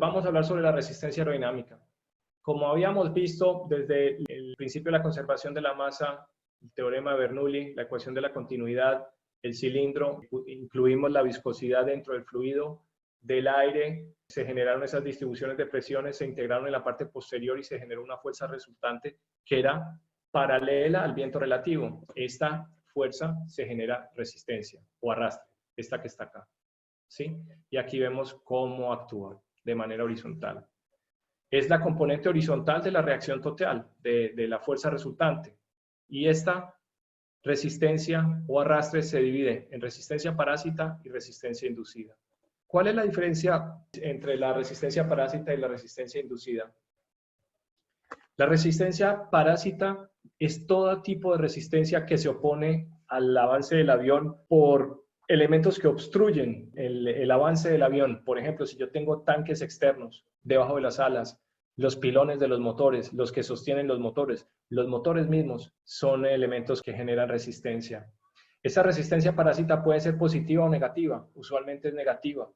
vamos a hablar sobre la resistencia aerodinámica. Como habíamos visto desde el principio de la conservación de la masa, el teorema de Bernoulli, la ecuación de la continuidad, el cilindro, incluimos la viscosidad dentro del fluido, del aire, se generaron esas distribuciones de presiones, se integraron en la parte posterior y se generó una fuerza resultante que era paralela al viento relativo. Esta fuerza se genera resistencia o arrastre, esta que está acá, ¿sí? Y aquí vemos cómo actúa de manera horizontal. Es la componente horizontal de la reacción total, de la fuerza resultante. Y esta resistencia o arrastre se divide en resistencia parásita y resistencia inducida. ¿Cuál es la diferencia entre la resistencia parásita y la resistencia inducida? La resistencia parásita es todo tipo de resistencia que se opone al avance del avión por elementos que obstruyen el avance del avión. Por ejemplo, si yo tengo tanques externos debajo de las alas, los pilones de los motores, los que sostienen los motores mismos son elementos que generan resistencia. Esa resistencia parásita puede ser positiva o negativa, usualmente es negativa,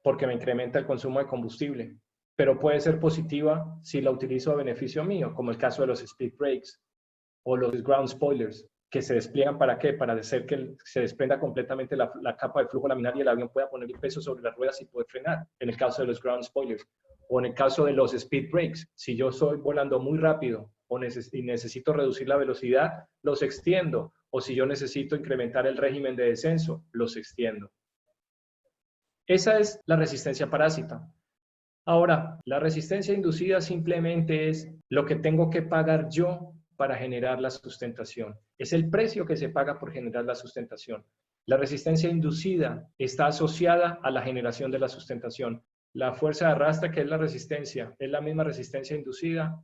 porque me incrementa el consumo de combustible, pero puede ser positiva si la utilizo a beneficio mío, como el caso de los speed brakes o los ground spoilers, que se despliegan ¿para qué? Para hacer que se desprenda completamente la capa de flujo laminar y el avión pueda poner el peso sobre las ruedas y poder frenar, en el caso de los ground spoilers. O en el caso de los speed brakes, si yo estoy volando muy rápido y necesito reducir la velocidad, los extiendo. O si yo necesito incrementar el régimen de descenso, los extiendo. Esa es la resistencia parásita. Ahora, la resistencia inducida simplemente es lo que tengo que pagar yo para generar la sustentación. Es el precio que se paga por generar la sustentación. La resistencia inducida está asociada a la generación de la sustentación. La fuerza de arrastre, que es la resistencia, es la misma resistencia inducida,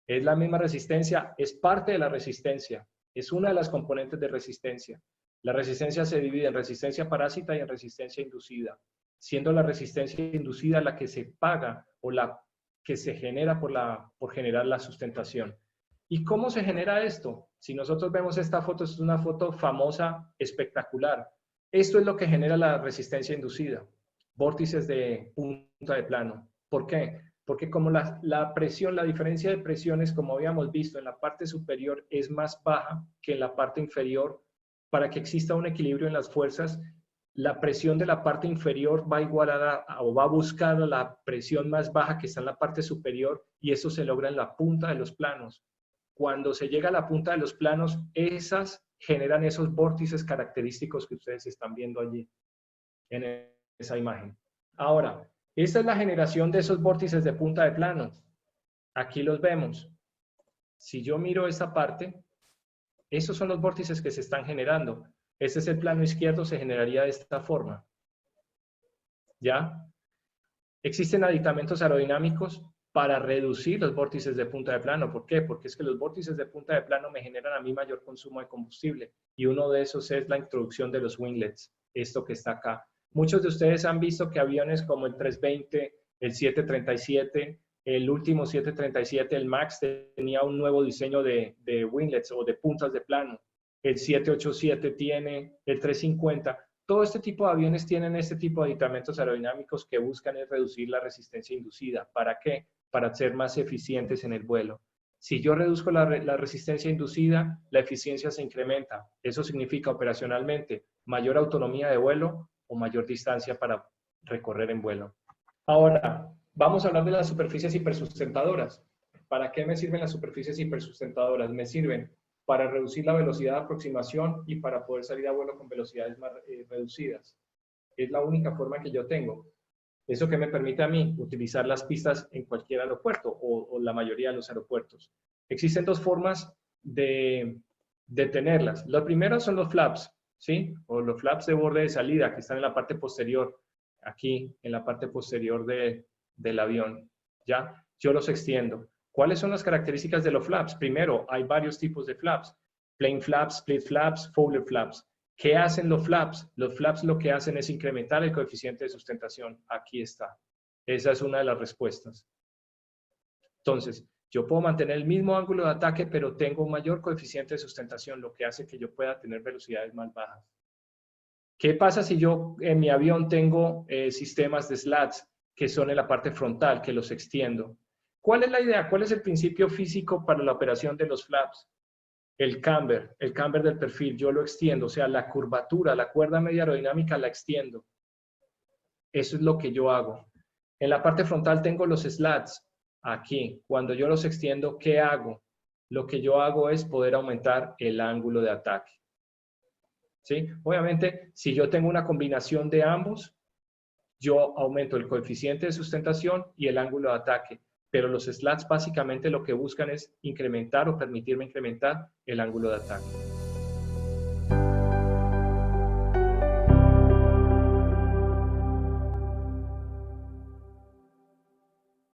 es la misma resistencia, es parte de la resistencia, es una de las componentes de resistencia. La resistencia se divide en resistencia parásita y en resistencia inducida, siendo la resistencia inducida la que se paga o la que se genera por generar la sustentación. ¿Y cómo se genera esto? Si nosotros vemos esta foto, es una foto famosa, espectacular. Esto es lo que genera la resistencia inducida. Vórtices de punta de plano. ¿Por qué? Porque como la presión, la diferencia de presiones, como habíamos visto, en la parte superior es más baja que en la parte inferior, para que exista un equilibrio en las fuerzas, la presión de la parte inferior va a igualar o va a buscar la presión más baja que está en la parte superior, y eso se logra en la punta de los planos. Cuando se llega a la punta de los planos, esas generan esos vórtices característicos que ustedes están viendo allí en esa imagen. Ahora, esta es la generación de esos vórtices de punta de plano. Aquí los vemos. Si yo miro esta parte, esos son los vórtices que se están generando. Este es el plano izquierdo, se generaría de esta forma. ¿Ya? Existen aditamentos aerodinámicos para reducir los vórtices de punta de plano. ¿Por qué? Porque es que los vórtices de punta de plano me generan a mí mayor consumo de combustible. Y uno de esos es la introducción de los winglets, esto que está acá. Muchos de ustedes han visto que aviones como el 320, el 737, el último 737, el MAX, tenía un nuevo diseño de winglets o de puntas de plano. El 787 tiene, el 350. Todo este tipo de aviones tienen este tipo de aditamentos aerodinámicos que buscan es reducir la resistencia inducida. ¿Para qué? Para ser más eficientes en el vuelo. Si yo reduzco la resistencia inducida, la eficiencia se incrementa. Eso significa operacionalmente mayor autonomía de vuelo o mayor distancia para recorrer en vuelo. Ahora, vamos a hablar de las superficies hipersustentadoras. ¿Para qué me sirven las superficies hipersustentadoras? Me sirven para reducir la velocidad de aproximación y para poder salir a vuelo con velocidades más reducidas. Es la única forma que yo tengo. Eso que me permite a mí utilizar las pistas en cualquier aeropuerto o la mayoría de los aeropuertos. Existen dos formas de tenerlas. La primera son los flaps, ¿sí? O los flaps de borde de salida que están en la parte posterior, aquí en la parte posterior del avión. ¿Ya? Yo los extiendo. ¿Cuáles son las características de los flaps? Primero, hay varios tipos de flaps. Plain flaps, split flaps, Fowler flaps. ¿Qué hacen los flaps? Los flaps lo que hacen es incrementar el coeficiente de sustentación. Aquí está. Esa es una de las respuestas. Entonces, yo puedo mantener el mismo ángulo de ataque, pero tengo un mayor coeficiente de sustentación, lo que hace que yo pueda tener velocidades más bajas. ¿Qué pasa si yo en mi avión tengo sistemas de slats? que son en la parte frontal, que los extiendo. ¿Cuál es la idea? ¿Cuál es el principio físico para la operación de los flaps? El camber del perfil, yo lo extiendo, o sea, la curvatura, la cuerda media aerodinámica la extiendo. Eso es lo que yo hago. En la parte frontal tengo los slats, aquí. Cuando yo los extiendo, ¿qué hago? Lo que yo hago es poder aumentar el ángulo de ataque. ¿Sí? Obviamente, si yo tengo una combinación de ambos, yo aumento el coeficiente de sustentación y el ángulo de ataque. Pero los slats básicamente lo que buscan es incrementar o permitirme incrementar el ángulo de ataque.